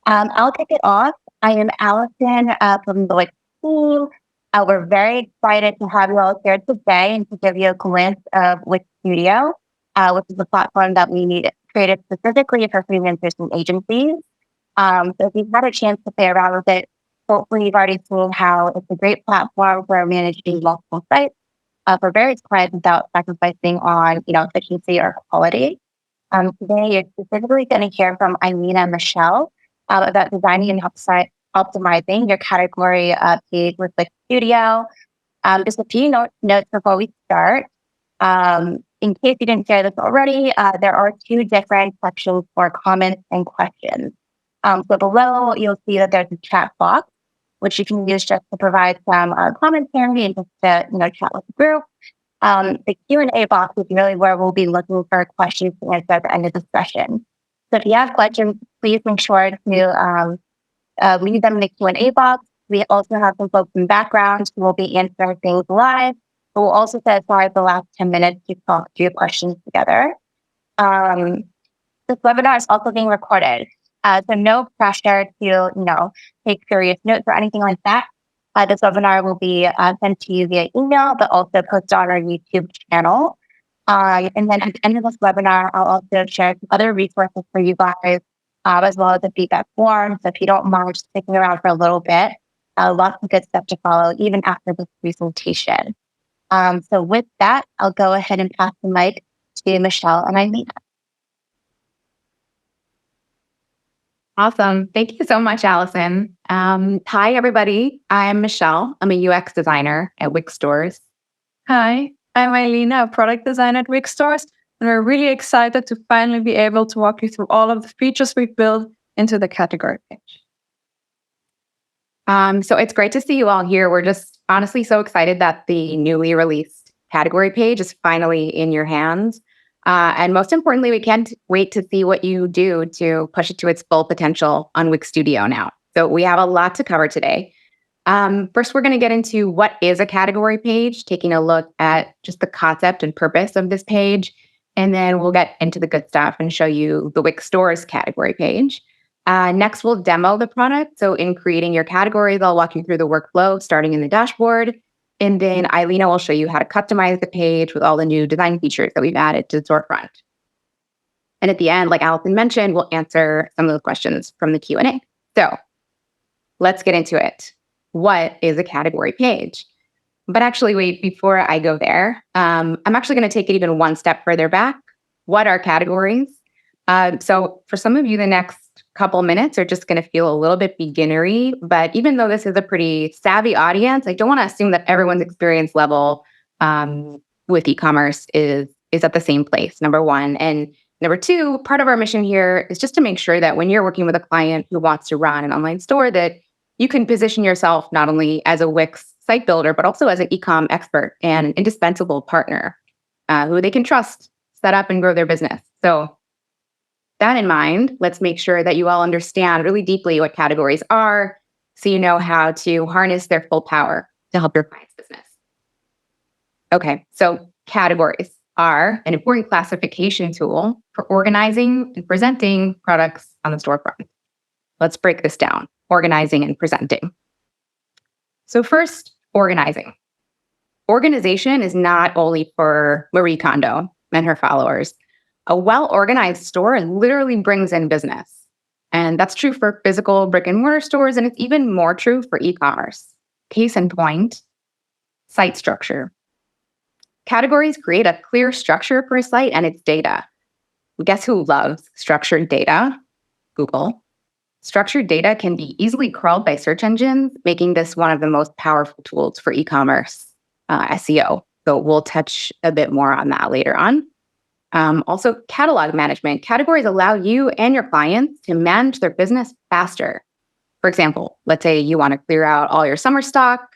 I'll kick it off. I am Allison from the Wix team. We're very excited to have you all here today and to give you a glimpse of Wix Studio, which is a platform that we need created specifically for freelancers and agencies. So if you've had a chance to play around with it, hopefully you've already seen how it's a great platform for managing multiple sites for various clients without sacrificing on, efficiency or quality. Today, you're specifically going to hear from Eileen and Michelle about designing and optimizing your category page with Wix Studio. Just a few notes before we start. In case you didn't share this already, there are two different sections for comments and questions. So below, you'll see that there's a chat box, which you can use just to provide some commentary and just to chat with the group. The Q&A box is really where we'll be looking for questions to answer at the end of the session. So if you have questions, please make sure to leave them in the Q&A box. We also have some folks in background who will be answering things live, but we'll also set aside the last 10 minutes to talk through questions together. This webinar is also being recorded, so no pressure to take serious notes or anything like that. This webinar will be sent to you via email, but also posted on our YouTube channel. And then at the end of this webinar, I'll also share some other resources for you guys, as well as a feedback form. So if you don't mind just sticking around for a little bit, lots of good stuff to follow even after this presentation. So with that, I'll go ahead and pass the mic to Michelle and Eileen. Awesome. Thank you so much, Allison. Hi, everybody. I'm Michelle. I'm a UX designer at Wix Stores. Hi, I'm Eileen, a product designer at Wix Stores, and we're really excited to finally be able to walk you through all of the features we've built into the category page. So it's great to see you all here. We're just honestly so excited that the newly released category page is finally in your hands. And most importantly, we can't wait to see what you do to push it to its full potential on Wix Studio now. So we have a lot to cover today. First, we're going to get into what is a category page, taking a look at just the concept and purpose of this page. And then we'll get into the good stuff and show you the Wix Stores category page. Next, we'll demo the product. So in creating your categories, I'll walk you through the workflow starting in the dashboard. And then Eileen will show you how to customize the page with all the new design features that we've added to the storefront. And at the end, like Allison mentioned, we'll answer some of the questions from the Q&A. So let's get into it. What is a category page? But actually, wait, before I go there, I'm actually going to take it even one step further back. What are categories? So for some of you, the next couple minutes are just going to feel a little bit beginnery, but even though this is a pretty savvy audience, I don't want to assume that everyone's experience level with e-commerce is at the same place, number one. And number two, part of our mission here is just to make sure that when you're working with a client who wants to run an online store, that you can position yourself not only as a Wix site builder, but also as an e-com expert and an indispensable partner who they can trust, set up and grow their business. So that in mind, let's make sure that you all understand really deeply what categories are so you know how to harness their full power to help your client's business. Okay, so categories are an important classification tool for organizing and presenting products on the storefront. Let's break this down, organizing and presenting. So first, organizing. Organization is not only for Marie Kondo and her followers. A well-organized store literally brings in business. And that's true for physical brick and mortar stores, and it's even more true for e-commerce. Case in point, site structure. Categories create a clear structure for a site and its data. Guess who loves structured data? Google. Structured data can be easily crawled by search engines, making this one of the most powerful tools for e-commerce SEO. So we'll touch a bit more on that later on. Also, catalog management. Categories allow you and your clients to manage their business faster. For example, let's say you want to clear out all your summer stock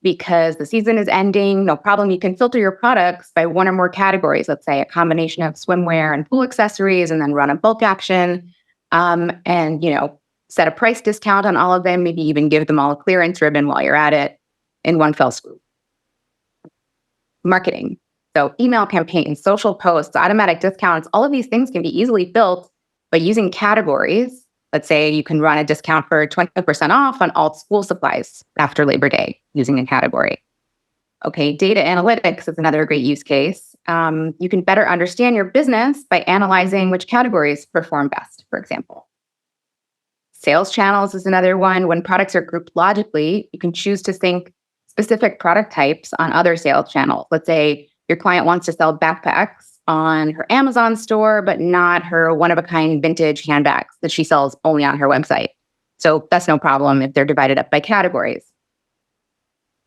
because the season is ending. No problem. You can filter your products by one or more categories. Let's say a combination of swimwear and pool accessories, and then run a bulk action. And set a price discount on all of them. Maybe even give them all a clearance ribbon while you're at it in one fell swoop. Marketing. So email campaigns, social posts, automatic discounts, all of these things can be easily built by using categories Let's say you can run a discount for 20% off on all school supplies after Labor Day using a category. Okay, data analytics is another great use case. You can better understand your business by analyzing which categories perform best, for example. Sales channels is another one. When products are grouped logically, you can choose to sync specific product types on other sales channels. Let's say your client wants to sell backpacks on her Amazon store, but not her one-of-a-kind vintage handbags that she sells only on her website. So that's no problem if they're divided up by categories.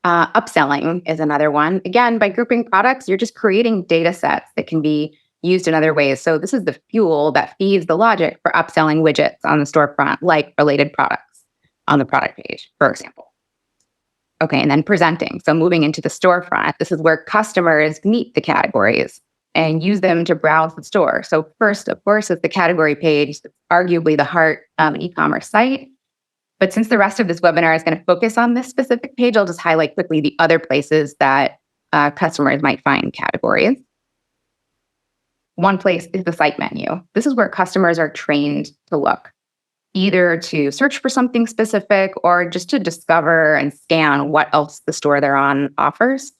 Upselling is another one. Again, by grouping products, you're just creating data sets that can be used in other ways. So this is the fuel that feeds the logic for upselling widgets on the storefront, like related products on the product page, for example. Okay, and then presenting. So moving into the storefront, this is where customers meet the categories and use them to browse the store. So first, of course, is the category page, arguably the heart of an e-commerce site. But since the rest of this webinar is going to focus on this specific page, I'll just highlight quickly the other places that customers might find categories. One place is the site menu. This is where customers are trained to look, either to search for something specific or just to discover and scan what else the store they're on offers.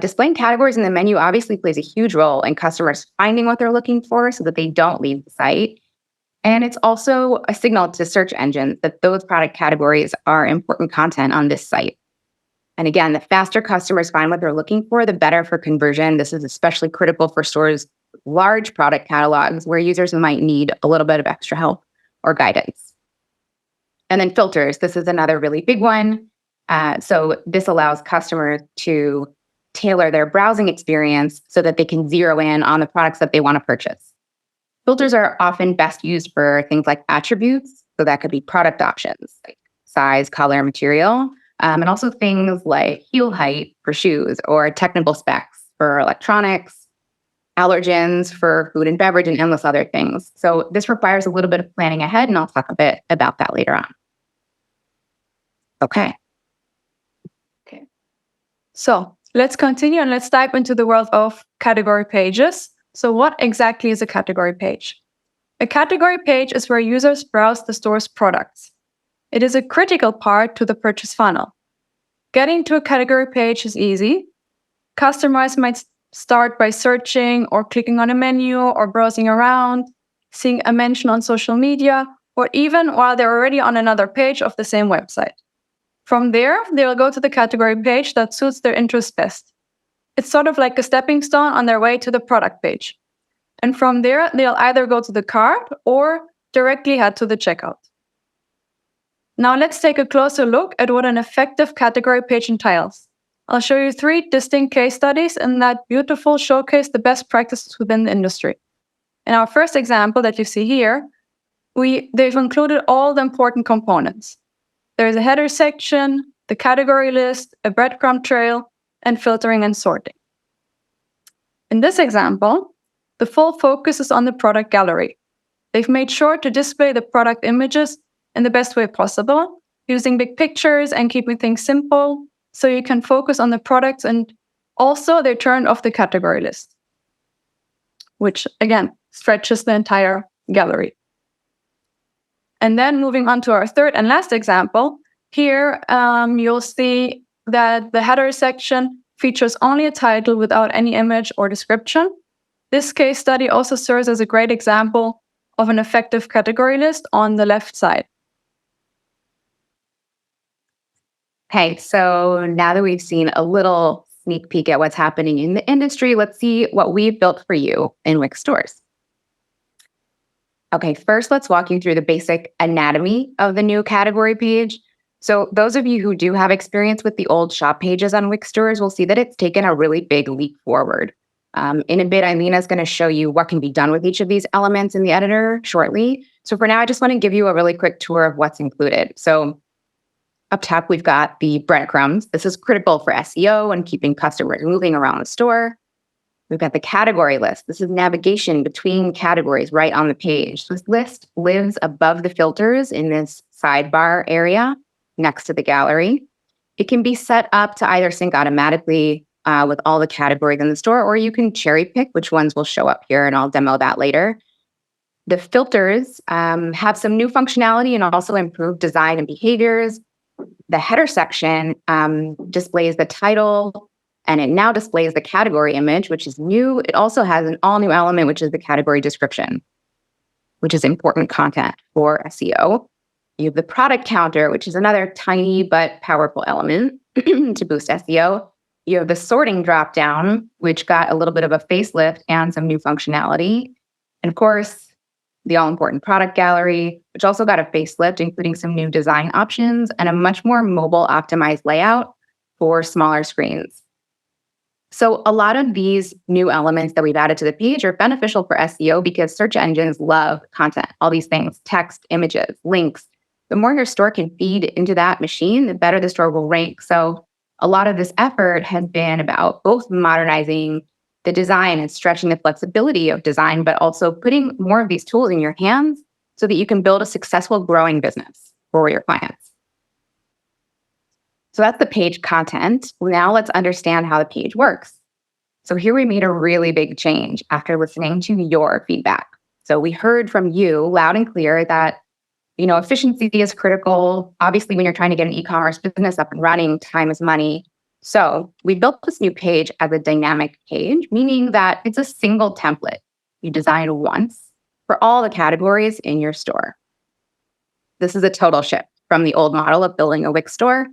Displaying categories in the menu obviously plays a huge role in customers finding what they're looking for so that they don't leave the site. And it's also a signal to search engines that those product categories are important content on this site. And again, the faster customers find what they're looking for, the better for conversion. This is especially critical for stores with large product catalogs where users might need a little bit of extra help or guidance. And then filters. This is another really big one. So this allows customers to tailor their browsing experience so that they can zero in on the products that they want to purchase. Filters are often best used for things like attributes. So that could be product options, like size, color, material, and also things like heel height for shoes or technical specs for electronics, allergens for food and beverage, and endless other things. So this requires a little bit of planning ahead, and I'll talk a bit about that later on. Okay. So let's continue and let's dive into the world of category pages. So what exactly is a category page? A category page is where users browse the store's products. It is a critical part to the purchase funnel. Getting to a category page is easy. Customers might start by searching or clicking on a menu or browsing around, seeing a mention on social media, or even while they're already on another page of the same website. From there, they'll go to the category page that suits their interest best. It's sort of like a stepping stone on their way to the product page. And from there, they'll either go to the cart or directly head to the checkout. Now let's take a closer look at what an effective category page entails. I'll show you 3 distinct case studies and that beautiful showcase the best practices within the industry. In our first example that you see here, they've included all the important components. There's a header section, the category list, a breadcrumb trail, and filtering and sorting. In this example, the full focus is on the product gallery. They've made sure to display the product images in the best way possible, using big pictures and keeping things simple so you can focus on the products, and also they turned off the category list, which again stretches the entire gallery. And then moving on to our third and last example, here you'll see that the header section features only a title without any image or description. This case study also serves as a great example of an effective category list on the left side. Okay, so now that we've seen a little sneak peek at what's happening in the industry, let's see what we've built for you in Wix stores. Okay, first let's walk you through the basic anatomy of the new category page. So those of you who do have experience with the old shop pages on Wix stores will see that it's taken a really big leap forward. In a bit, Eileen is going to show you what can be done with each of these elements in the editor shortly. So for now, I just want to give you a really quick tour of what's included. So up top, we've got the breadcrumbs. This is critical for SEO and keeping customers moving around the store. We've got the category list. This is navigation between categories right on the page. This list lives above the filters in this sidebar area next to the gallery. It can be set up to either sync automatically with all the categories in the store, or you can cherry pick which ones will show up here, and I'll demo that later. The filters have some new functionality and also improved design and behaviors. The header section displays the title, and it now displays the category image, which is new. It also has an all-new element, which is the category description, which is important content for SEO. You have the product counter, which is another tiny but powerful element to boost SEO. You have the sorting dropdown, which got a little bit of a facelift and some new functionality. And of course, the all-important product gallery, which also got a facelift, including some new design options and a much more mobile-optimized layout for smaller screens. So a lot of these new elements that we've added to the page are beneficial for SEO because search engines love content, all these things, text, images, links. The more your store can feed into that machine, the better the store will rank. So a lot of this effort has been about both modernizing the design and stretching the flexibility of design, but also putting more of these tools in your hands so that you can build a successful growing business for your clients. So that's the page content. Now let's understand how the page works. So here we made a really big change after listening to your feedback. So we heard from you loud and clear that, efficiency is critical. Obviously, when you're trying to get an e-commerce business up and running, time is money. So we built this new page as a dynamic page, meaning that it's a single template you design once for all the categories in your store. This is a total shift from the old model of building a Wix store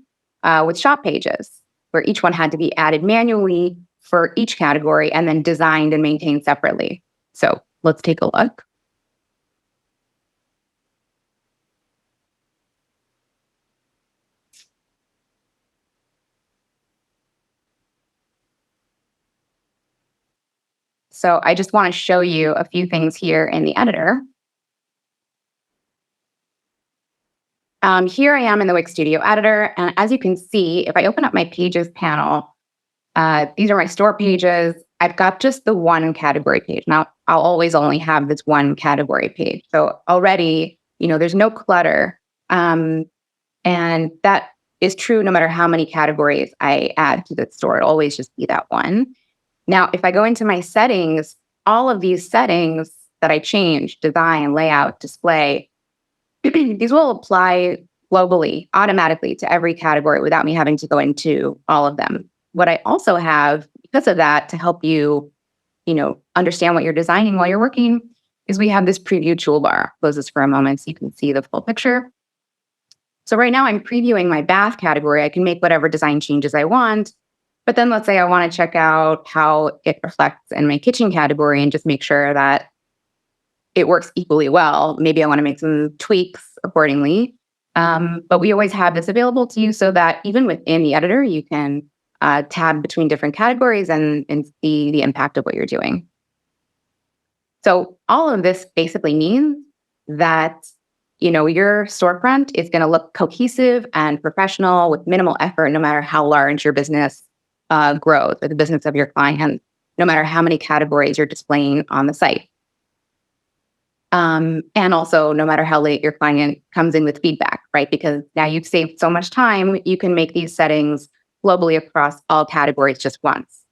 with shop pages, where each one had to be added manually for each category and then designed and maintained separately. So let's take a look. So I just want to show you a few things here in the editor. Here I am in the Wix Studio editor. And as you can see, if I open up my pages panel, these are my store pages. I've got just the one category page. Now, I'll always only have this one category page. So already, there's no clutter. And that is true no matter how many categories I add to the store. It'll always just be that one. Now, if I go into my settings, all of these settings that I change, design, layout, display, these will apply globally, automatically to every category without me having to go into all of them. What I also have, because of that, to help you, understand what you're designing while you're working, is we have this preview toolbar. Close this for a moment so you can see the full picture. So right now I'm previewing my bath category. I can make whatever design changes I want. But then let's say I want to check out how it reflects in my kitchen category and just make sure that it works equally well. Maybe I want to make some tweaks accordingly. But we always have this available to you so that even within the editor, you can tab between different categories and see the impact of what you're doing. So all of this basically means that your storefront is going to look cohesive and professional with minimal effort, no matter how large your business grows or the business of your client, no matter how many categories you're displaying on the site. And also, no matter how late your client comes in with feedback, right? Because now you've saved so much time, you can make these settings globally across all categories just once.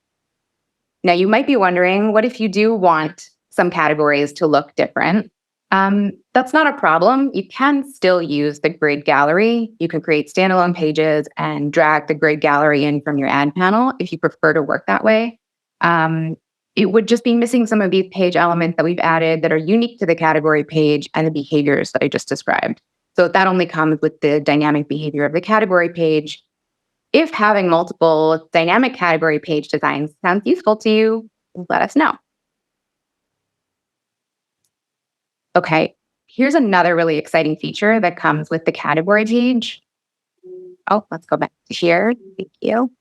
Now, you might be wondering, what if you do want some categories to look different? That's not a problem. You can still use the grid gallery. You can create standalone pages and drag the grid gallery in from your ad panel if you prefer to work that way. It would just be missing some of these page elements that we've added that are unique to the category page and the behaviors that I just described. So that only comes with the dynamic behavior of the category page. If having multiple dynamic category page designs sounds useful to you, let us know. Okay, here's another really exciting feature that comes with the category page. Oh, let's go back to here. Thank you.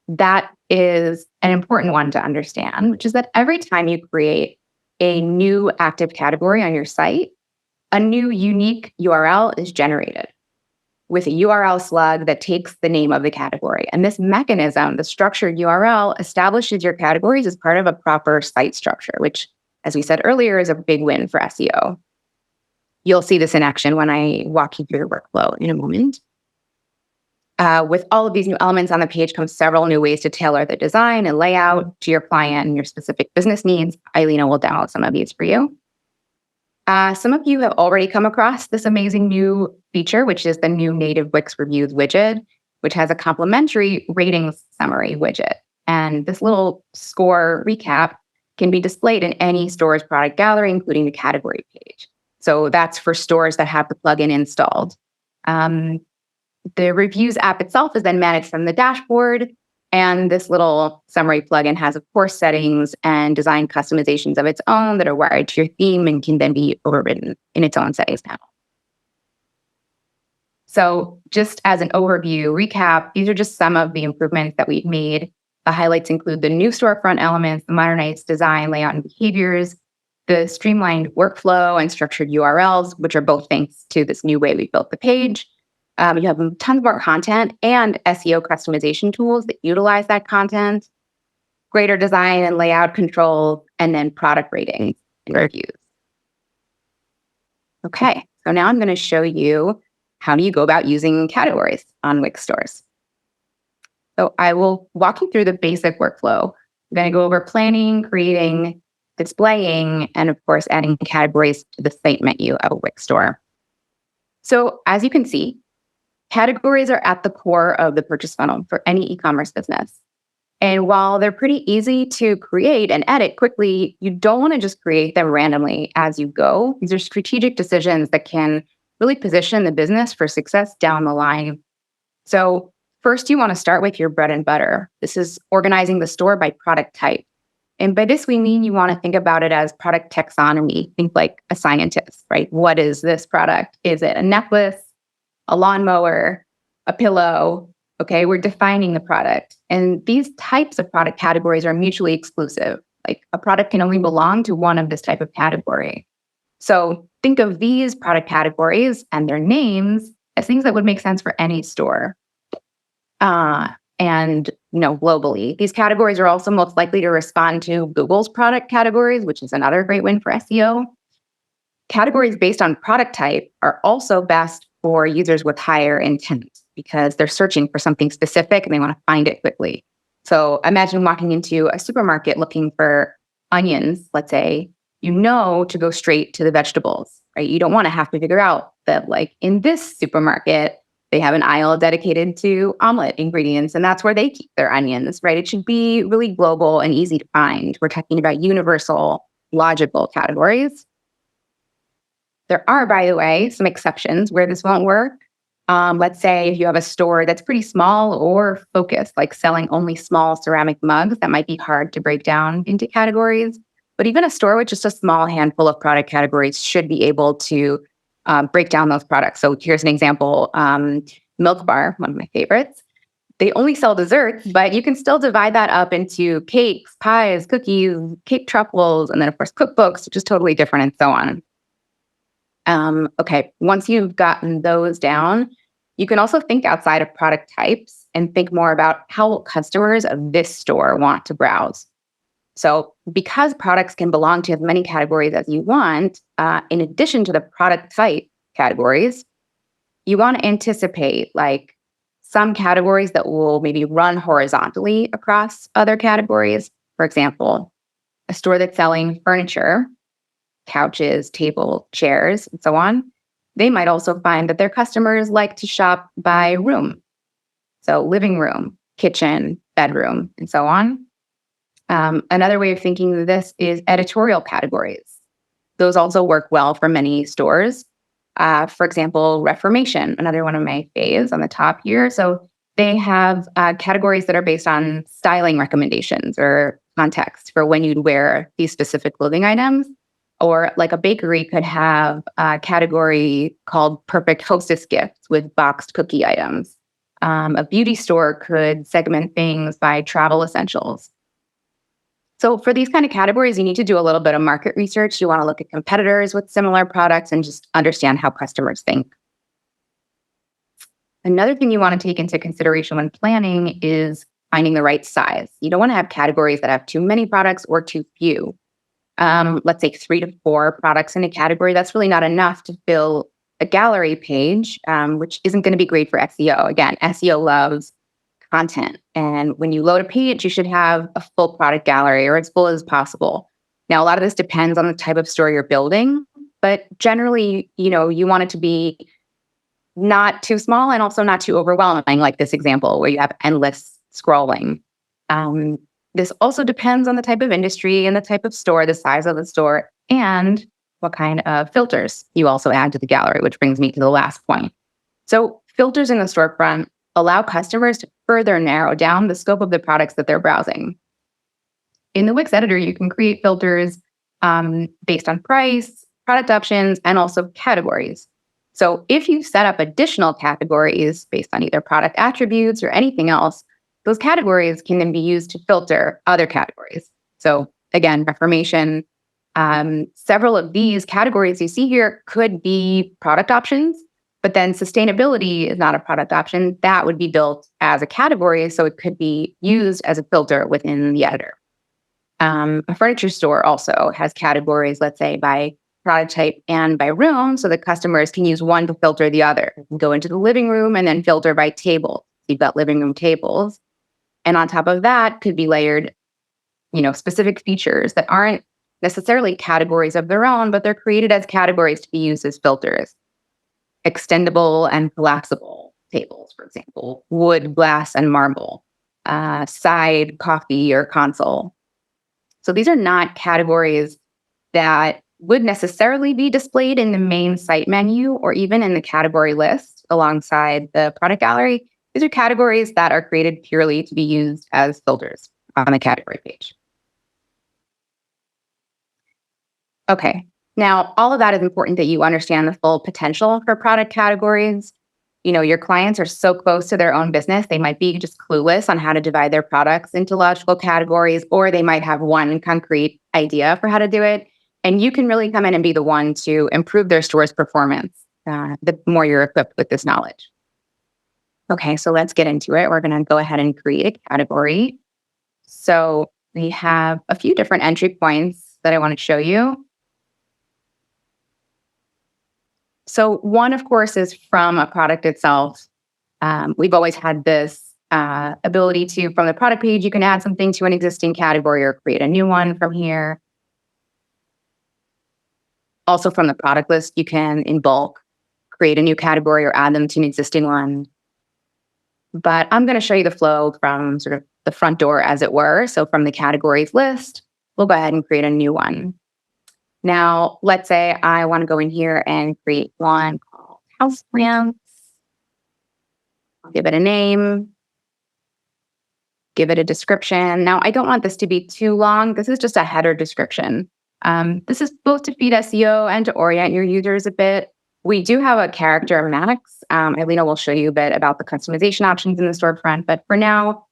That is an important one to understand, which is that every time you create a new active category on your site, a new unique URL is generated with a URL slug that takes the name of the category. And this mechanism, the structured URL, establishes your categories as part of a proper site structure, which, as we said earlier, is a big win for SEO. You'll see this in action when I walk you through the workflow in a moment. With all of these new elements on the page comes several new ways to tailor the design and layout to your client and your specific business needs. Eileen will download some of these for you. Some of you have already come across this amazing new feature, which is the new native Wix Reviews widget, which has a complimentary ratings summary widget. And this little score recap can be displayed in any store's product gallery, including the category page. So that's for stores that have the plugin installed. The Reviews app itself is then managed from the dashboard. And this little summary plugin has, of course, settings and design customizations of its own that are wired to your theme and can then be overridden in its own settings panel. So just as an overview recap, these are just some of the improvements that we've made. The highlights include the new storefront elements, the modernized design, layout, and behaviors, the streamlined workflow and structured URLs, which are both thanks to this new way we built the page. You have tons more content and SEO customization tools that utilize that content, greater design and layout control, and then product ratings and reviews. Okay, so now I'm going to show you how do you go about using categories on Wix stores. So I will walk you through the basic workflow. I'm going to go over planning, creating, displaying, and of course, adding categories to the site menu of a Wix store. So as you can see, categories are at the core of the purchase funnel for any e-commerce business. And while they're pretty easy to create and edit quickly, you don't want to just create them randomly as you go. These are strategic decisions that can really position the business for success down the line. So first, you want to start with your bread and butter. This is organizing the store by product type. And by this, we mean you want to think about it as product taxonomy. Think like a scientist, right? What is this product? Is it a necklace, a lawnmower, a pillow? Okay, we're defining the product. And these types of product categories are mutually exclusive. Like a product can only belong to one of this type of category. So think of these product categories and their names as things that would make sense for any store. And globally, these categories are also most likely to respond to Google's product categories, which is another great win for SEO. Categories based on product type are also best for users with higher intent because they're searching for something specific and they want to find it quickly. So imagine walking into a supermarket looking for onions, let's say, to go straight to the vegetables, right? You don't want to have to figure out that like in this supermarket, they have an aisle dedicated to omelet ingredients, and that's where they keep their onions, right? It should be really global and easy to find. We're talking about universal, logical categories. There are, by the way, some exceptions where this won't work. Let's say if you have a store that's pretty small or focused, like selling only small ceramic mugs, that might be hard to break down into categories. But even a store with just a small handful of product categories should be able to break down those products. So here's an example, Milk Bar, one of my favorites. They only sell desserts, but you can still divide that up into cakes, pies, cookies, cake truffles, and then of course cookbooks, which is totally different and so on. Okay, once you've gotten those down, you can also think outside of product types and think more about how customers of this store want to browse. So because products can belong to as many categories as you want, in addition to the product type categories, you want to anticipate like some categories that will maybe run horizontally across other categories. For example, a store that's selling furniture, couches, table, chairs, and so on, they might also find that their customers like to shop by room. So living room, kitchen, bedroom, and so on. Another way of thinking of this is editorial categories. Those also work well for many stores. For example, Reformation, another one of my faves on the top here. So they have categories that are based on styling recommendations or context for when you'd wear these specific clothing items. Or like a bakery could have a category called Perfect Hostess Gifts with boxed cookie items. A beauty store could segment things by travel essentials. So for these kind of categories, you need to do a little bit of market research. You want to look at competitors with similar products and just understand how customers think. Another thing you want to take into consideration when planning is finding the right size. You don't want to have categories that have too many products or too few. Let's say 3 to 4 products in a category. That's really not enough to fill a gallery page, which isn't going to be great for SEO. Again, SEO loves content. And when you load a page, you should have a full product gallery or as full as possible. Now, a lot of this depends on the type of store you're building, but generally, you want it to be not too small and also not too overwhelming, like this example where you have endless scrolling. This also depends on the type of industry and the type of store, the size of the store, and what kind of filters you also add to the gallery, which brings me to the last point. So filters in the storefront allow customers to further narrow down the scope of the products that they're browsing. In the Wix editor, you can create filters based on price, product options, and also categories. So if you set up additional categories based on either product attributes or anything else, those categories can then be used to filter other categories. So again, reformation. Several of these categories you see here could be product options, but then sustainability is not a product option. That would be built as a category, so it could be used as a filter within the editor. A furniture store also has categories, let's say, by product type and by room, so that customers can use one to filter the other. You can go into the living room and then filter by table. You've got living room tables. And on top of that could be layered, specific features that aren't necessarily categories of their own, but they're created as categories to be used as filters. Extendable and collapsible tables, for example, wood, glass, and marble, side, coffee, or console. So these are not categories that would necessarily be displayed in the main site menu or even in the category list alongside the product gallery. These are categories that are created purely to be used as filters on the category page. Okay, now all of that is important that you understand the full potential for product categories. Your clients are so close to their own business, they might be just clueless on how to divide their products into logical categories, or they might have one concrete idea for how to do it. And you can really come in and be the one to improve their store's performance the more you're equipped with this knowledge. Okay, so let's get into it. We're going to go ahead and create a category. So we have a few different entry points that I want to show you. So one, of course, is from a product itself. We've always had this ability to, from the product page, you can add something to an existing category or create a new one from here. Also from the product list, you can, in bulk, create a new category or add them to an existing one. But I'm going to show you the flow from sort of the front door, as it were. So from the categories list, we'll go ahead and create a new one. Now, let's say I want to go in here and create one called houseplants. I'll give it a name, give it a description. Now, I don't want this to be too long. This is just a header description. This is both to feed SEO and to orient your users a bit. We do have a character max. Alina will show you a bit about the customization options in the storefront. But for now,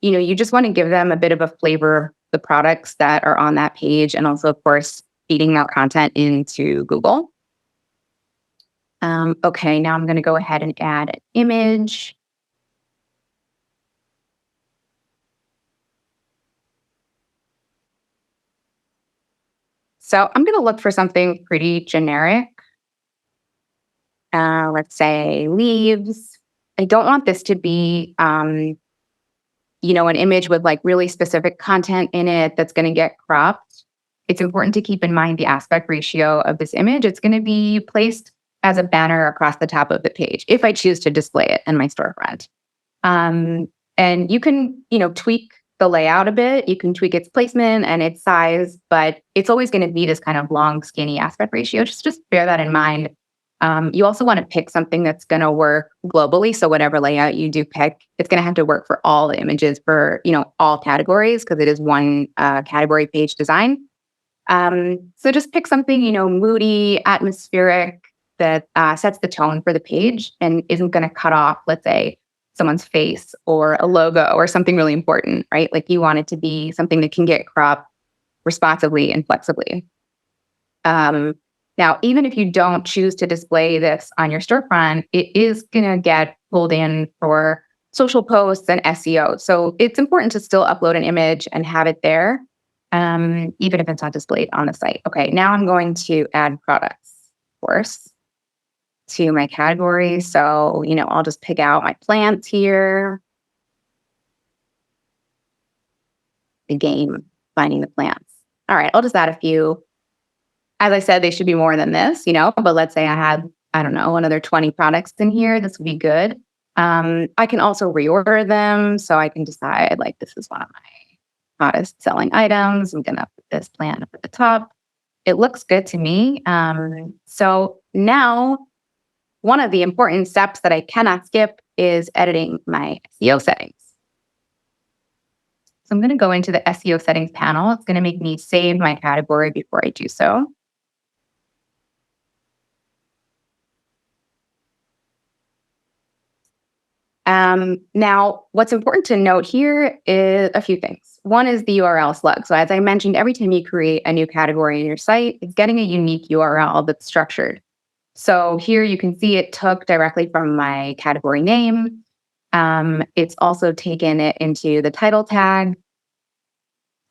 you just want to give them a bit of a flavor of the products that are on that page, and also, of course, feeding that content into Google. Okay, now I'm going to go ahead and add an image. So I'm going to look for something pretty generic. Let's say leaves. I don't want this to be, an image with like really specific content in it that's going to get cropped. It's important to keep in mind the aspect ratio of this image. It's going to be placed as a banner across the top of the page if I choose to display it in my storefront. And you can, tweak the layout a bit. You can tweak its placement and its size, but it's always going to be this kind of long, skinny aspect ratio. Just bear that in mind. You also want to pick something that's going to work globally. So whatever layout you do pick, it's going to have to work for all the images for, all categories, because it is one category page design. So just pick something, moody, atmospheric, that sets the tone for the page and isn't going to cut off, let's say, someone's face or a logo or something really important, right? Like you want it to be something that can get cropped responsively and flexibly. Now, even if you don't choose to display this on your storefront, it is going to get pulled in for social posts and SEO. So it's important to still upload an image and have it there, even if it's not displayed on the site. Okay, now I'm going to add products, of course. to my categories. So, I'll just pick out my plants here. The game, finding the plants. All right, I'll just add a few. As I said, they should be more than this, but let's say I had, I don't know, another 20 products in here. This would be good. I can also reorder them. So I can decide, like, this is one of my hottest selling items. I'm going to put this plant up at the top. It looks good to me. So now, one of the important steps that I cannot skip is editing my SEO settings. So I'm going to go into the SEO settings panel. It's going to make me save my category before I do so. Now, what's important to note here is a few things. One is the URL slug. So as I mentioned, every time you create a new category in your site, it's getting a unique URL that's structured. So here you can see it took directly from my category name. It's also taken it into the title tag.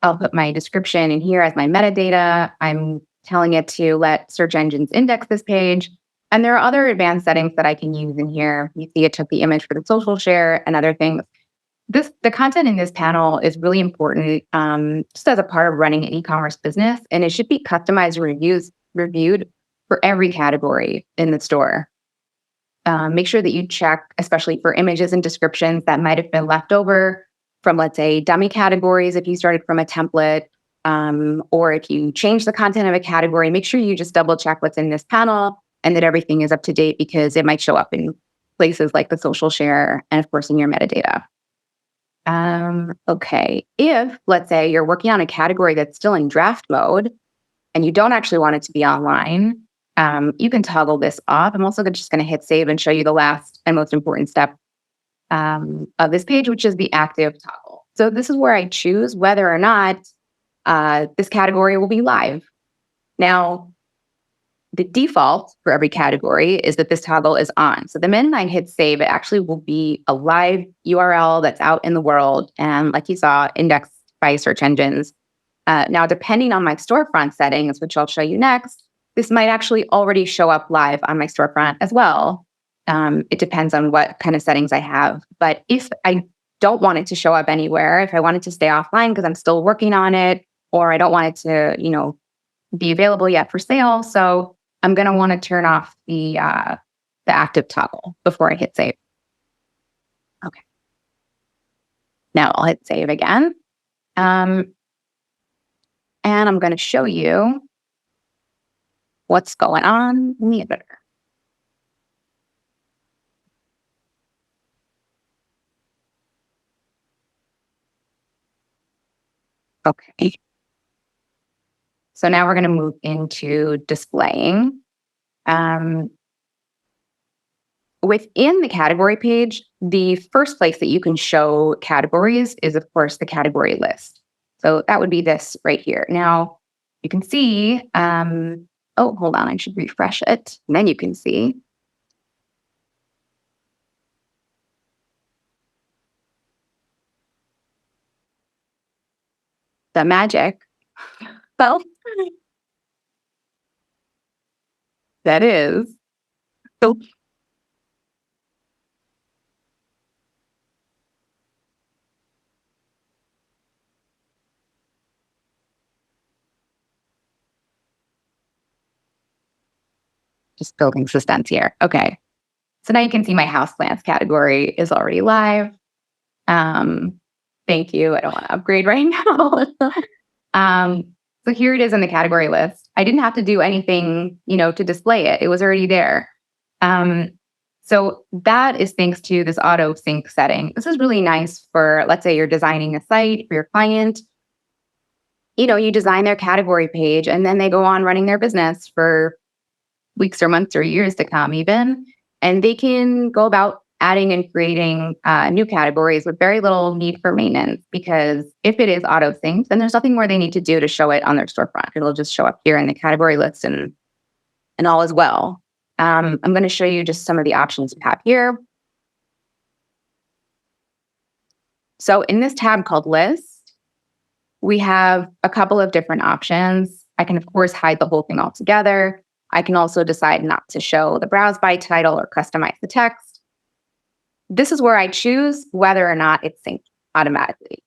I'll put my description in here as my metadata. I'm telling it to let search engines index this page. And there are other advanced settings that I can use in here. You see it took the image for the social share and other things. The content in this panel is really important just as a part of running an e-commerce business. And it should be customized and reviewed for every category in the store. Make sure that you check, especially for images and descriptions that might have been left over from, let's say, dummy categories if you started from a template, or if you change the content of a category, make sure you just double check what's in this panel and that everything is up to date, because it might show up in places like the social share and, of course, in your metadata. Okay, if, let's say, you're working on a category that's still in draft mode and you don't actually want it to be online, you can toggle this off. I'm also just going to hit save and show you the last and most important step of this page, which is the active toggle. So this is where I choose whether or not this category will be live. Now, the default for every category is that this toggle is on. So the minute I hit save, it actually will be a live URL that's out in the world. And like you saw, indexed by search engines. Now, depending on my storefront settings, which I'll show you next, this might actually already show up live on my storefront as well. It depends on what kind of settings I have. But if I don't want it to show up anywhere, if I want it to stay offline because I'm still working on it, or I don't want it to, be available yet for sale, so I'm going to want to turn off the active toggle before I hit save. Okay. Now I'll hit save again. And I'm going to show you what's going on in the editor. Okay. So now we're going to move into displaying. Within the category page, the first place that you can show categories is, of course, the category list. So that would be this right here. Now, you can see, oh, hold on, I should refresh it. And then you can see. The magic. Well, that is. So just building suspense here. Okay. So now you can see my houseplants category is already live. Thank you. I don't want to upgrade right now. So here it is in the category list. I didn't have to do anything, to display it. It was already there. So that is thanks to this auto sync setting. This is really nice for, let's say you're designing a site for your client. You design their category page and then they go on running their business for weeks or months or years to come even. And they can go about adding and creating new categories with very little need for maintenance, because if it is auto synced, then there's nothing more they need to do to show it on their storefront. It'll just show up here in the category list and all is well. I'm going to show you just some of the options we have here. So in this tab called List, we have a couple of different options. I can, of course, hide the whole thing altogether. I can also decide not to show the browse by title or customize the text. This is where I choose whether or not it's synced automatically.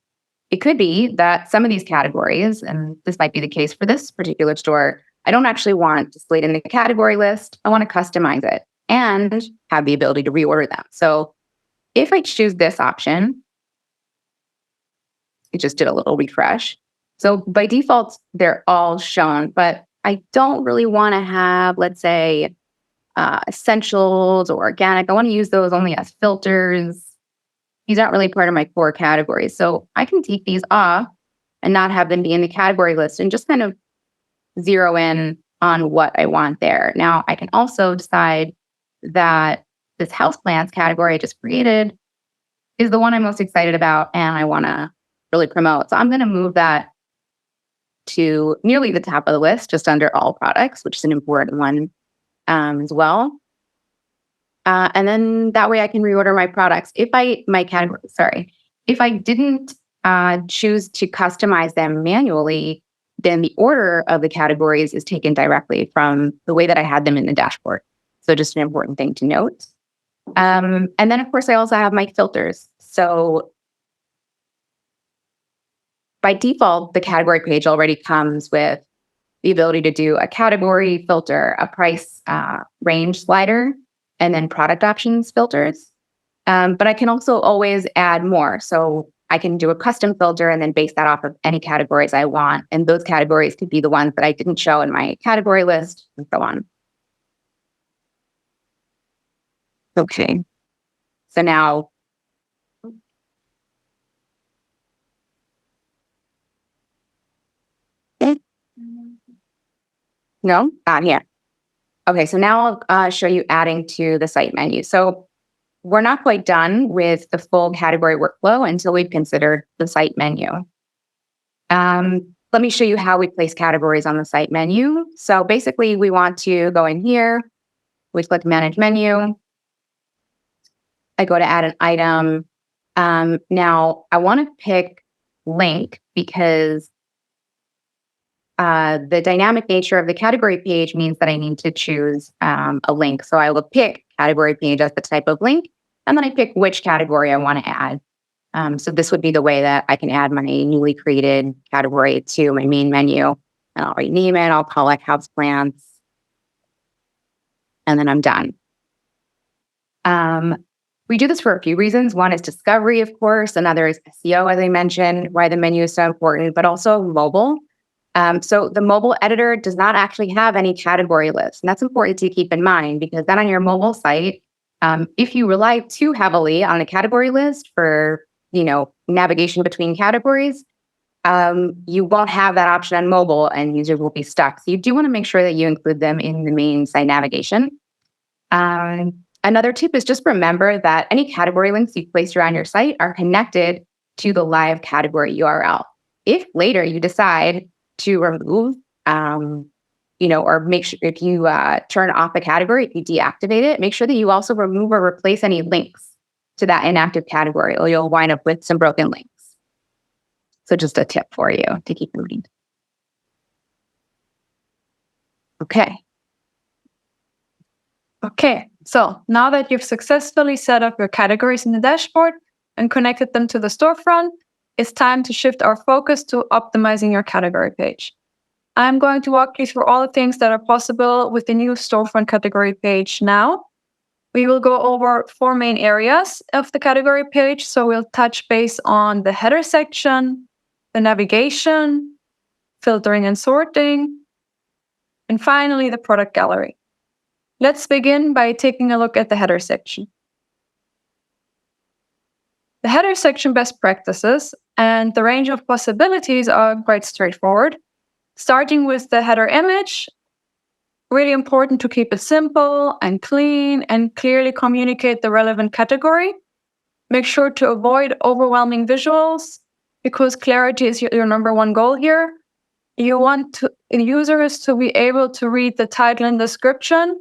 It could be that some of these categories, and this might be the case for this particular store, I don't actually want displayed in the category list. I want to customize it and have the ability to reorder them. So if I choose this option, it just did a little refresh. So by default, they're all shown, but I don't really want to have, let's say, essentials or organic. I want to use those only as filters. These aren't really part of my core categories. So I can take these off and not have them be in the category list and just kind of zero in on what I want there. Now, I can also decide that this houseplants category I just created is the one I'm most excited about and I want to really promote. So I'm going to move that to nearly the top of the list, just under all products, which is an important one as well. And then that way I can reorder my products. If I didn't choose to customize them manually, then the order of the categories is taken directly from the way that I had them in the dashboard. So just an important thing to note. And then, of course, I also have my filters. So by default, the category page already comes with the ability to do a category filter, a price range slider, and then product options filters. But I can also always add more. So I can do a custom filter and then base that off of any categories I want. And those categories could be the ones that I didn't show in my category list and so on. Okay. So now, no, not here. Okay, so now I'll show you adding to the site menu. So we're not quite done with the full category workflow until we've considered the site menu. Let me show you how we place categories on the site menu. So basically, we want to go in here, we click Manage Menu. I go to add an item. Now, I want to pick link because the dynamic nature of the category page means that I need to choose a link. So I will pick category page as the type of link, and then I pick which category I want to add. So this would be the way that I can add my newly created category to my main menu. And I'll rename it. I'll call it houseplants. And then I'm done. We do this for a few reasons. One is discovery, of course. Another is SEO, as I mentioned, why the menu is so important, but also mobile. So the mobile editor does not actually have any category list. And that's important to keep in mind because then on your mobile site, if you rely too heavily on a category list for, navigation between categories, you won't have that option on mobile and users will be stuck. So you do want to make sure that you include them in the main site navigation. Another tip is just remember that any category links you place around your site are connected to the live category URL. If later you decide to remove, or make sure if you turn off a category, if you deactivate it, make sure that you also remove or replace any links to that inactive category, or you'll wind up with some broken links. So just a tip for you to keep in mind. Okay. Okay, so now that you've successfully set up your categories in the dashboard and connected them to the storefront, it's time to shift our focus to optimizing your category page. I'm going to walk you through all the things that are possible with the new storefront category page now. We will go over 4 main areas of the category page. So we'll touch base on the header section, the navigation, filtering and sorting, and finally the product gallery. Let's begin by taking a look at the header section. The header section best practices and the range of possibilities are quite straightforward. Starting with the header image, really important to keep it simple and clean and clearly communicate the relevant category. Make sure to avoid overwhelming visuals because clarity is your number one goal here. You want users to be able to read the title and description.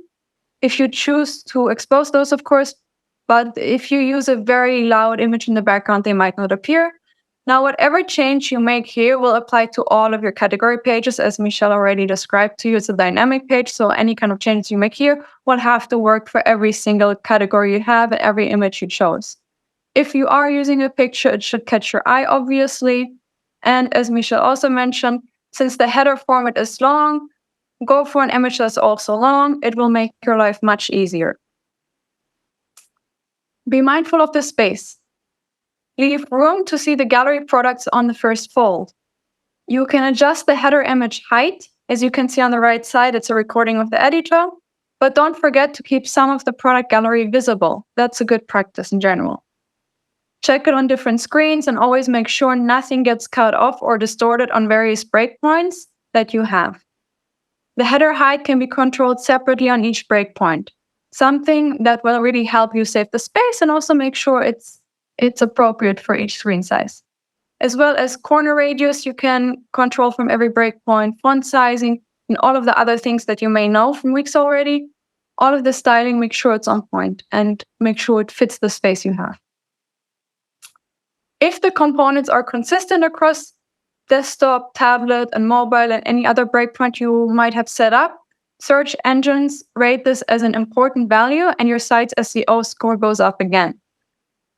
If you choose to expose those, of course, but if you use a very loud image in the background, they might not appear. Now, whatever change you make here will apply to all of your category pages, as Michelle already described to you. It's a dynamic page, so any kind of changes you make here will have to work for every single category you have and every image you chose. If you are using a picture, it should catch your eye, obviously. And as Michelle also mentioned, since the header format is long, go for an image that's also long. It will make your life much easier. Be mindful of the space. Leave room to see the gallery products on the first fold. You can adjust the header image height. As you can see on the right side, it's a recording of the editor. But don't forget to keep some of the product gallery visible. That's a good practice in general. Check it on different screens and always make sure nothing gets cut off or distorted on various breakpoints that you have. The header height can be controlled separately on each breakpoint, something that will really help you save the space and also make sure it's appropriate for each screen size. As well as corner radius, you can control from every breakpoint, font sizing, and all of the other things that you may know from Wix already. All of the styling, make sure it's on point and make sure it fits the space you have. If the components are consistent across desktop, tablet, and mobile, and any other breakpoint you might have set up, search engines rate this as an important value and your site's SEO score goes up again.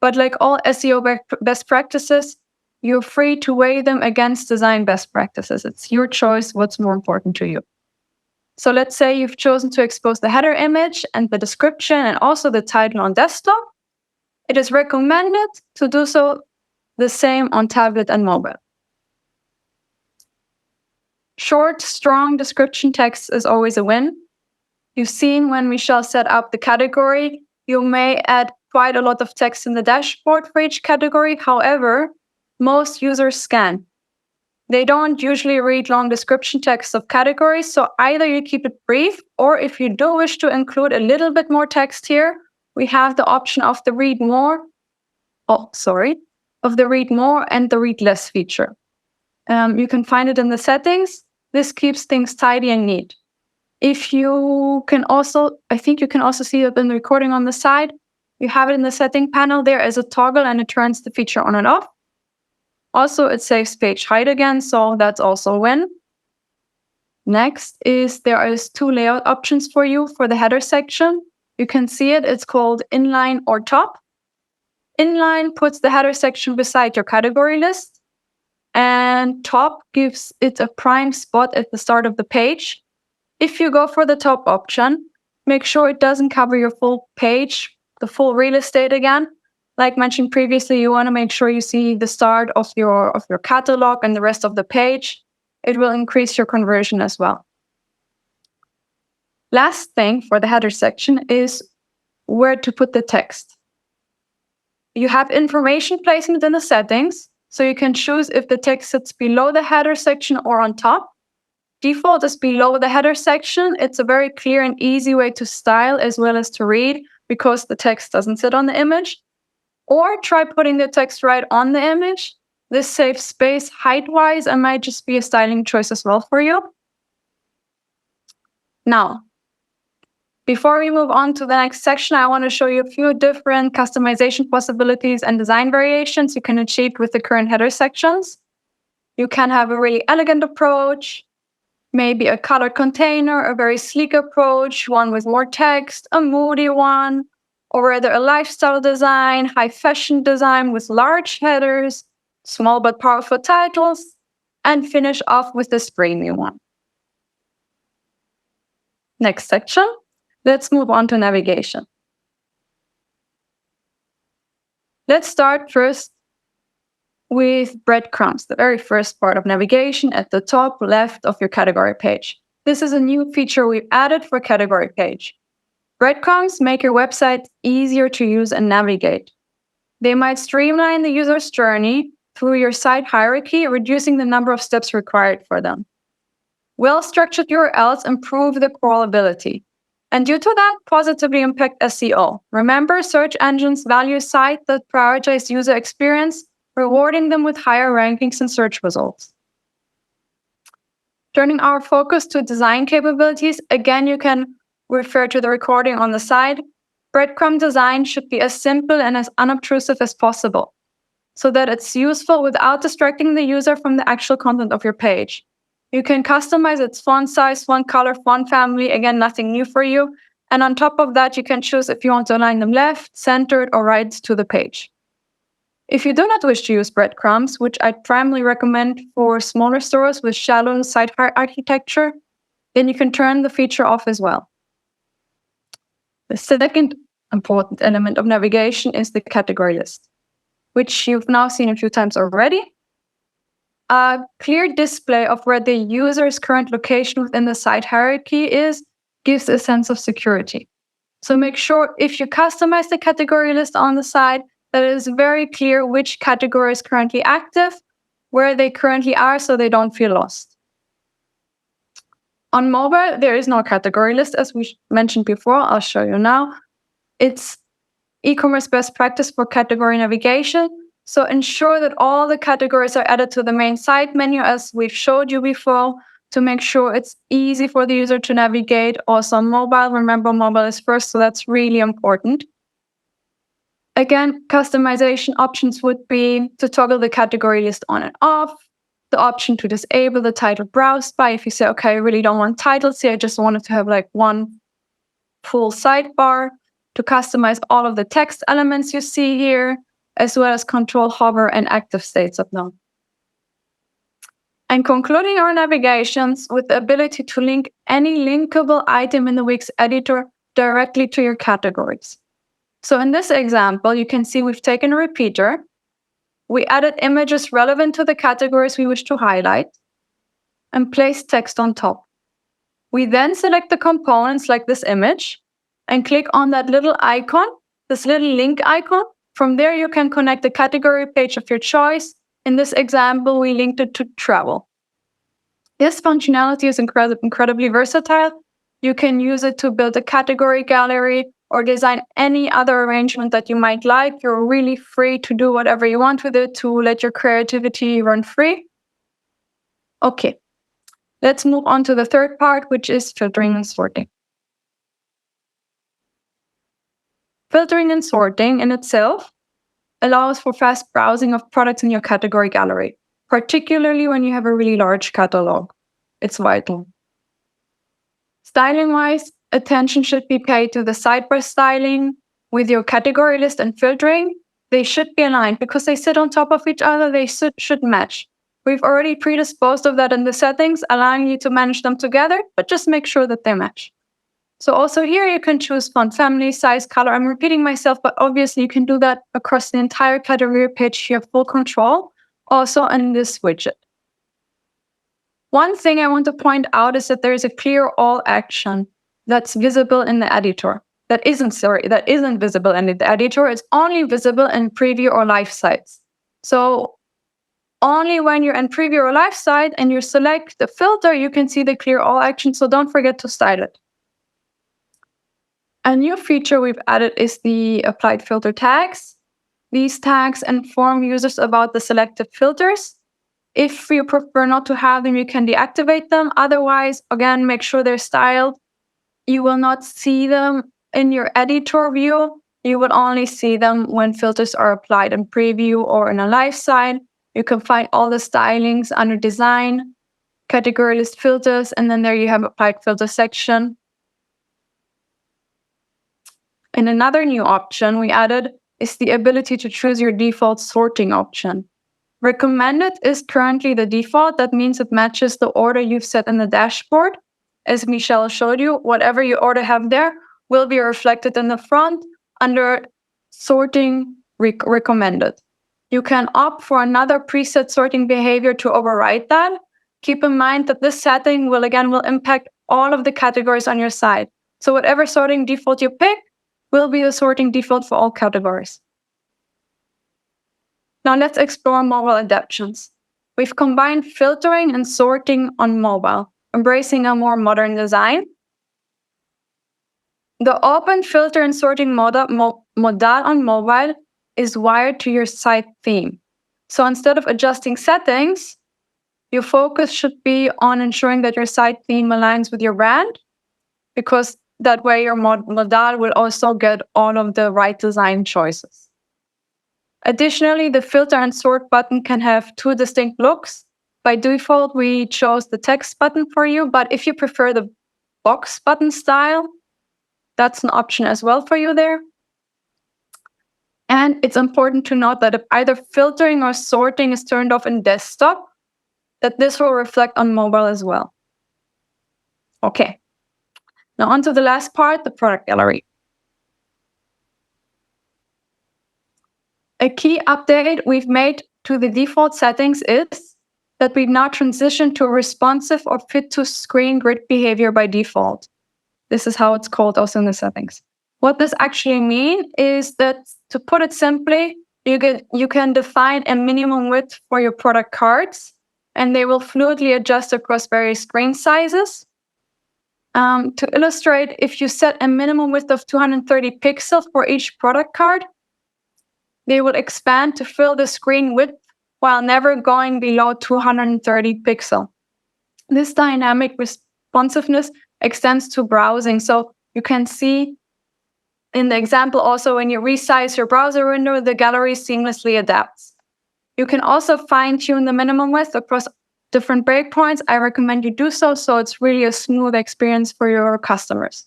But like all SEO best practices, you're free to weigh them against design best practices. It's your choice what's more important to you. So let's say you've chosen to expose the header image and the description and also the title on desktop. It is recommended to do so the same on tablet and mobile. Short, strong description text is always a win. You've seen when Michelle set up the category, you may add quite a lot of text in the dashboard for each category. However, most users scan. They don't usually read long description texts of categories, so either you keep it brief, or if you do wish to include a little bit more text here, we have the option of the read more and the read less feature. You can find it in the settings. This keeps things tidy and neat. I think you can also see it in the recording on the side. You have it in the setting panel there as a toggle and it turns the feature on and off. Also, it saves page height again, so that's also a win. Next there is 2 layout options for you for the header section. You can see it, it's called inline or top. Inline puts the header section beside your category list, and top gives it a prime spot at the start of the page. If you go for the top option, make sure it doesn't cover your full page, the full real estate again. Like mentioned previously, you want to make sure you see the start of your catalog and the rest of the page. It will increase your conversion as well. Last thing for the header section is where to put the text. You have information placement in the settings, so you can choose if the text sits below the header section or on top. Default is below the header section. It's a very clear and easy way to style as well as to read because the text doesn't sit on the image. Or try putting the text right on the image. This saves space height-wise and might just be a styling choice as well for you. Now, before we move on to the next section, I want to show you a few different customization possibilities and design variations you can achieve with the current header sections. You can have a really elegant approach, maybe a colored container, a very sleek approach, one with more text, a moody one, or rather a lifestyle design, high fashion design with large headers, small but powerful titles, and finish off with this premium one. Next section, let's move on to navigation. Let's start first with breadcrumbs, the very first part of navigation at the top left of your category page. This is a new feature we've added for category page. Breadcrumbs make your website easier to use and navigate. They might streamline the user's journey through your site hierarchy, reducing the number of steps required for them. Well-structured URLs improve the crawlability, and due to that, positively impact SEO. Remember, search engines value sites that prioritize user experience, rewarding them with higher rankings and search results. Turning our focus to design capabilities, again, you can refer to the recording on the side. Breadcrumb design should be as simple and as unobtrusive as possible. so that it's useful without distracting the user from the actual content of your page. You can customize its font size, font color, font family. Again, nothing new for you. And on top of that, you can choose if you want to align them left, centered, or right to the page. If you do not wish to use breadcrumbs, which I primarily recommend for smaller stores with shallow sidebar architecture, then you can turn the feature off as well. The second important element of navigation is the category list, which you've now seen a few times already. A clear display of where the user's current location within the site hierarchy gives a sense of security. So make sure if you customize the category list on the side, that it is very clear which category is currently active, where they currently are, so they don't feel lost. On mobile, there is no category list, as we mentioned before. I'll show you now. It's e-commerce best practice for category navigation. So ensure that all the categories are added to the main site menu, as we've showed you before, to make sure it's easy for the user to navigate. Also on mobile, remember mobile is first, so that's really important. Again, customization options would be to toggle the category list on and off, the option to disable the title browsed by if you say, okay, I really don't want titles here, I just wanted to have like one full sidebar, to customize all of the text elements you see here, as well as control hover and active states of them. And concluding our navigations with the ability to link any linkable item in the Wix editor directly to your categories. So in this example, you can see we've taken a repeater. We added images relevant to the categories we wish to highlight and placed text on top. We then select the components like this image and click on that little icon, this little link icon. From there, you can connect the category page of your choice. In this example, we linked it to travel. This functionality is incredibly versatile. You can use it to build a category gallery or design any other arrangement that you might like. You're really free to do whatever you want with it, to let your creativity run free. Okay, let's move on to the third part, which is filtering and sorting. Filtering and sorting in itself allows for fast browsing of products in your category gallery, particularly when you have a really large catalog. It's vital. Styling-wise, attention should be paid to the sidebar styling with your category list and filtering. They should be aligned because they sit on top of each other. They should match. We've already predisposed of that in the settings, allowing you to manage them together, but just make sure that they match. So also here you can choose font family, size, color. I'm repeating myself, but obviously you can do that across the entire category page. You have full control also in this widget. One thing I want to point out is that there is a clear all action that's visible in the editor. That isn't visible in the editor. It's only visible in preview or live sites. So only when you're in preview or live site and you select the filter, you can see the clear all action. So don't forget to style it. A new feature we've added is the applied filter tags. These tags inform users about the selected filters. If you prefer not to have them, you can deactivate them. Otherwise, again, make sure they're styled. You will not see them in your editor view. You will only see them when filters are applied in preview or in a live site. You can find all the stylings under design, category list filters, and then there you have applied filter section. And another new option we added is the ability to choose your default sorting option. Recommended is currently the default. That means it matches the order you've set in the dashboard. As Michelle showed you, whatever you order have there will be reflected in the front under sorting recommended. You can opt for another preset sorting behavior to override that. Keep in mind that this setting will impact all of the categories on your site. So whatever sorting default you pick will be the sorting default for all categories. Now let's explore mobile adaptations. We've combined filtering and sorting on mobile, embracing a more modern design. The open filter and sorting modal on mobile is wired to your site theme. So instead of adjusting settings, your focus should be on ensuring that your site theme aligns with your brand, because that way your modal will also get all of the right design choices. Additionally, the filter and sort button can have two distinct looks. By default, we chose the text button for you, but if you prefer the box button style, that's an option as well for you there. And it's important to note that if either filtering or sorting is turned off in desktop, that this will reflect on mobile as well. Okay, now on to the last part, the product gallery. A key update we've made to the default settings is that we've now transitioned to a responsive or fit-to-screen grid behavior by default. This is how it's called also in the settings. What this actually means is that, to put it simply, you can define a minimum width for your product cards, and they will fluidly adjust across various screen sizes. To illustrate, if you set a minimum width of 230 pixels for each product card, they will expand to fill the screen width while never going below 230 pixels. This dynamic responsiveness extends to browsing. So you can see in the example also, when you resize your browser window, the gallery seamlessly adapts. You can also fine-tune the minimum width across different breakpoints. I recommend you do so it's really a smooth experience for your customers.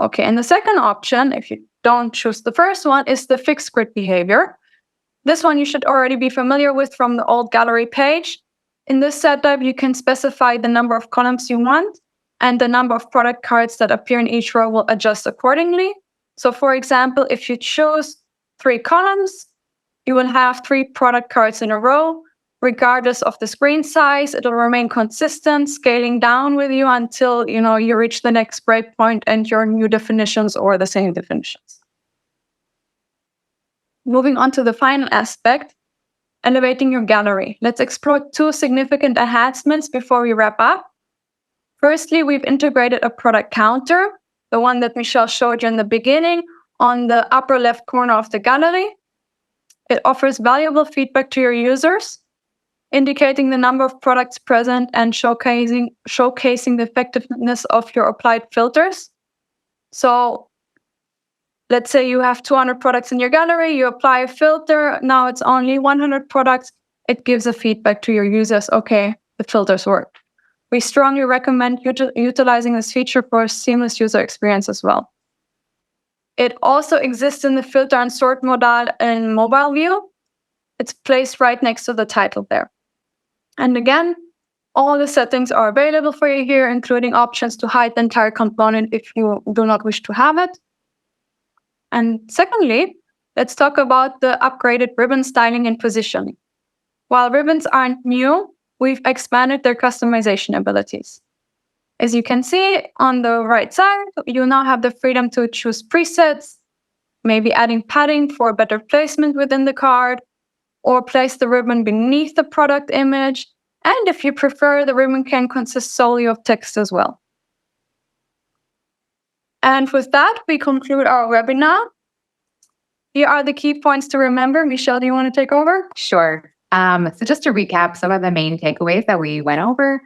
Okay, and the second option, if you don't choose the first one, is the fixed grid behavior. This one you should already be familiar with from the old gallery page. In this setup, you can specify the number of columns you want, and the number of product cards that appear in each row will adjust accordingly. So for example, if you choose 3 columns, you will have 3 product cards in a row. Regardless of the screen size, it'll remain consistent, scaling down with you until you reach the next breakpoint and your new definitions or the same definitions. Moving on to the final aspect, elevating your gallery. Let's explore 2 significant enhancements before we wrap up. Firstly, we've integrated a product counter, the one that Michelle showed you in the beginning, on the upper left corner of the gallery. It offers valuable feedback to your users, indicating the number of products present and showcasing the effectiveness of your applied filters. So let's say you have 200 products in your gallery, you apply a filter, now it's only 100 products. It gives a feedback to your users, okay, the filters work. We strongly recommend utilizing this feature for a seamless user experience as well. It also exists in the filter and sort modal in mobile view. It's placed right next to the title there. And again, all the settings are available for you here, including options to hide the entire component if you do not wish to have it. And secondly, let's talk about the upgraded ribbon styling and positioning. While ribbons aren't new, we've expanded their customization abilities. As you can see on the right side, you now have the freedom to choose presets, maybe adding padding for better placement within the card, or place the ribbon beneath the product image. And if you prefer, the ribbon can consist solely of text as well. And with that, we conclude our webinar. Here are the key points to remember. Michelle, do you want to take over? Sure. So just to recap some of the main takeaways that we went over.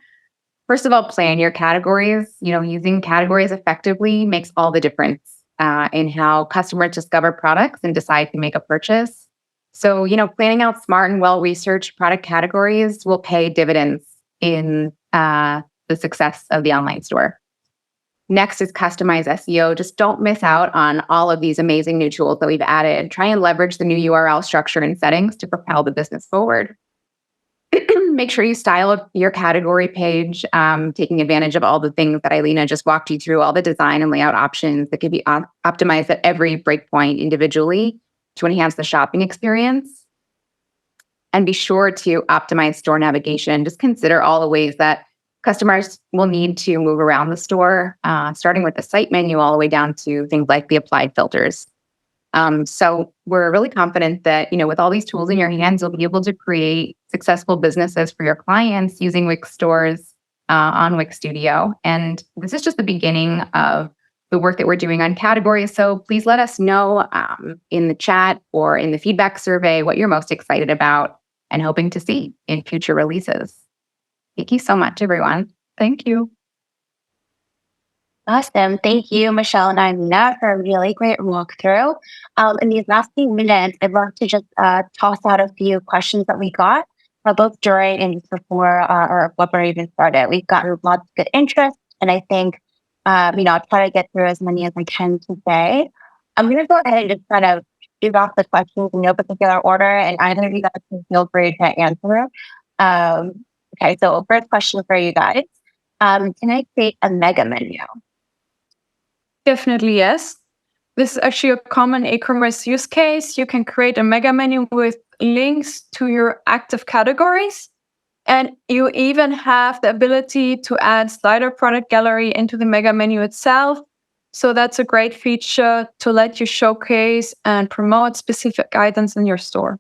First of all, plan your categories. Using categories effectively makes all the difference in how customers discover products and decide to make a purchase. So, planning out smart and well-researched product categories will pay dividends in the success of the online store. Next is customize SEO. Just don't miss out on all of these amazing new tools that we've added. Try and leverage the new URL structure and settings to propel the business forward. Make sure you style your category page, taking advantage of all the things that Eilina just walked you through, all the design and layout options that can be optimized at every breakpoint individually to enhance the shopping experience. And be sure to optimize store navigation. Just consider all the ways that customers will need to move around the store, starting with the site menu all the way down to things like the applied filters. So we're really confident that, with all these tools in your hands, you'll be able to create successful businesses for your clients using Wix stores on Wix Studio. And this is just the beginning of the work that we're doing on categories. So please let us know in the chat or in the feedback survey what you're most excited about and hoping to see in future releases. Thank you so much, everyone. Thank you. Awesome. Thank you, Michelle and Amina, for a really great walkthrough. In these last few minutes, I'd love to just toss out a few questions that we got both during and just before our webinar even started. We've gotten lots of good interest, and I think, I'll try to get through as many as I can today. I'm going to go ahead and just kind of shoot off the questions in no particular order, and either of you guys can feel free to answer. Okay, so first question for you guys. Can I create a mega menu? Definitely yes. This is actually a common e-commerce use case. You can create a mega menu with links to your active categories. And you even have the ability to add slider product gallery into the mega menu itself. So that's a great feature to let you showcase and promote specific items in your store.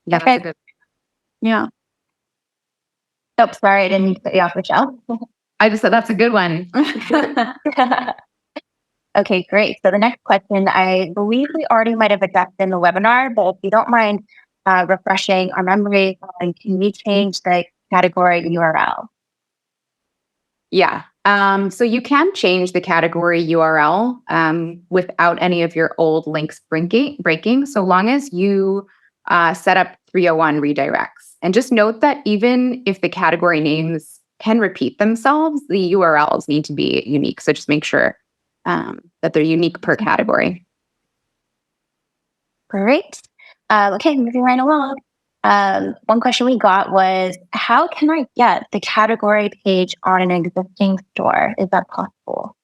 Yeah, that's a good. Yeah. Oh, sorry, I didn't mean to cut you off, Michelle. I just said that's a good one. Okay, great. So the next question, I believe we already might have addressed in the webinar, but if you don't mind refreshing our memory, can we change the category URL? Yeah. So you can change the category URL without any of your old links breaking, so long as you set up 301 redirects. And just note that even if the category names can repeat themselves, the URLs need to be unique. So just make sure that they're unique per category. Great. Okay, moving right along. One question we got was, how can I get the category page on an existing store? Is that possible?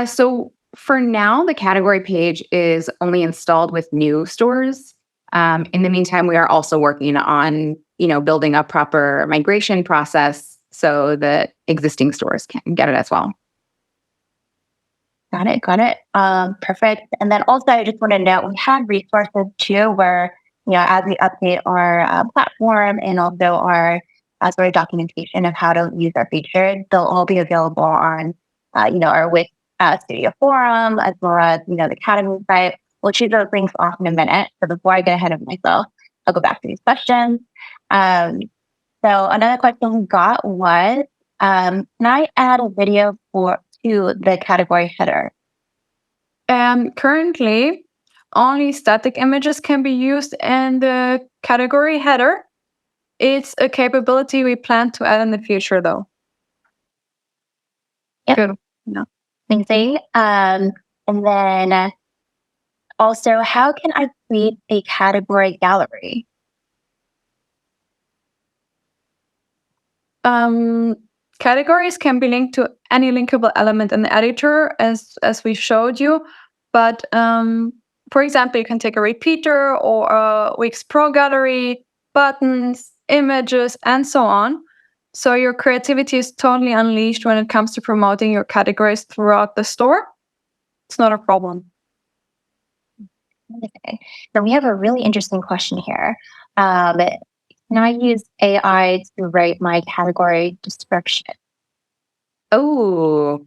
So for now, the category page is only installed with new stores. In the meantime, we are also working on, building a proper migration process so that existing stores can get it as well. Got it. Perfect. And then also, I just want to note, we have resources too, where, as we update our platform and also our sort of documentation of how to use our features, they'll all be available on, our Wix Studio forum, as well as, the Academy site. We'll choose those links off in a minute. So before I get ahead of myself, I'll go back to these questions. So another question we got was, can I add a video to the category header? Currently, only static images can be used in the category header. It's a capability we plan to add in the future, though. Yep. Good. No. Amazing. And then also, how can I create a category gallery? Categories can be linked to any linkable element in the editor, as we showed you. But for example, you can take a repeater or a Wix Pro gallery, buttons, images, and so on. So your creativity is totally unleashed when it comes to promoting your categories throughout the store. It's not a problem. Okay. So we have a really interesting question here. Can I use AI to write my category description? Oh,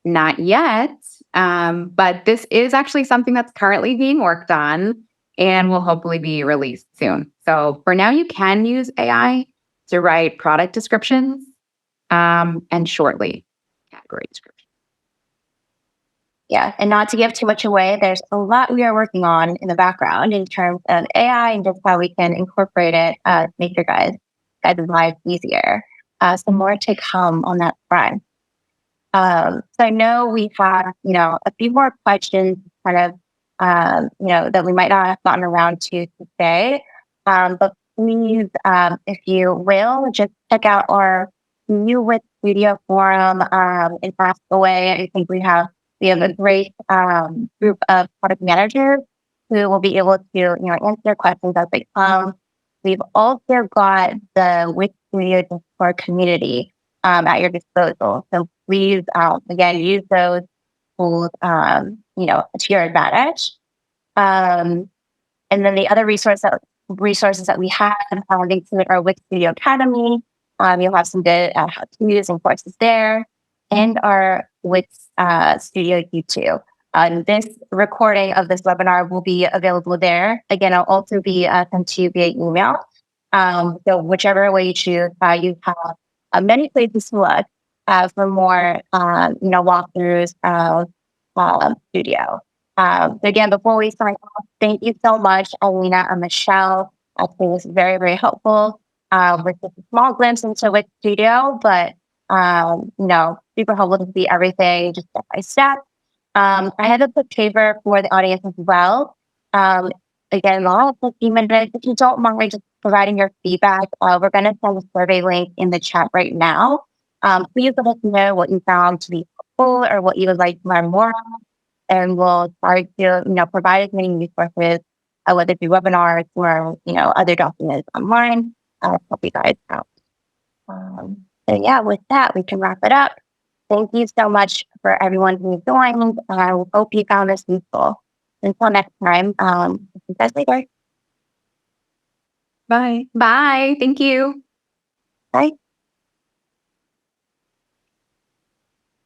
not yet. But this is actually something that's currently being worked on and will hopefully be released soon. So for now, you can use AI to write product descriptions and shortly category descriptions. Yeah, and not to give too much away, there's a lot we are working on in the background in terms of AI and just how we can incorporate it to make your guys' lives easier. So more to come on that front. So I know we have, a few more questions kind of, that we might not have gotten around to today. But please, if you will, just check out our new Wix Studio forum and ask away. I think we have a great group of product managers who will be able to, answer questions as they come. We've also got the Wix Studio Discord community at your disposal. So please, again, use those tools, to your advantage. And then the other resources that we have include our Wix Studio Academy. You'll have some good how-tos and courses there, and our Wix Studio YouTube. This recording of this webinar will be available there. Again, I'll also be sent to you via email. So whichever way you choose, you have many places to look for more, walkthroughs of Studio. So again, before we sign off, thank you so much, Alina and Michelle. I think this is very, very helpful with just a small glimpse into Wix Studio, but super helpful to see everything just step by step. I have a quick favor for the audience as well. Again, long as 15 minutes. If you don't mind just providing your feedback, we're going to send a survey link in the chat right now. Please let us know what you found to be helpful or what you would like to learn more on, and we'll try to provide as many resources, whether it be webinars or other documents online, to help you guys out. So yeah, with that, we can wrap it up. Thank you so much for everyone who joined. I hope you found this useful. Until next time, see you guys later. Bye. Bye. Thank you. Bye.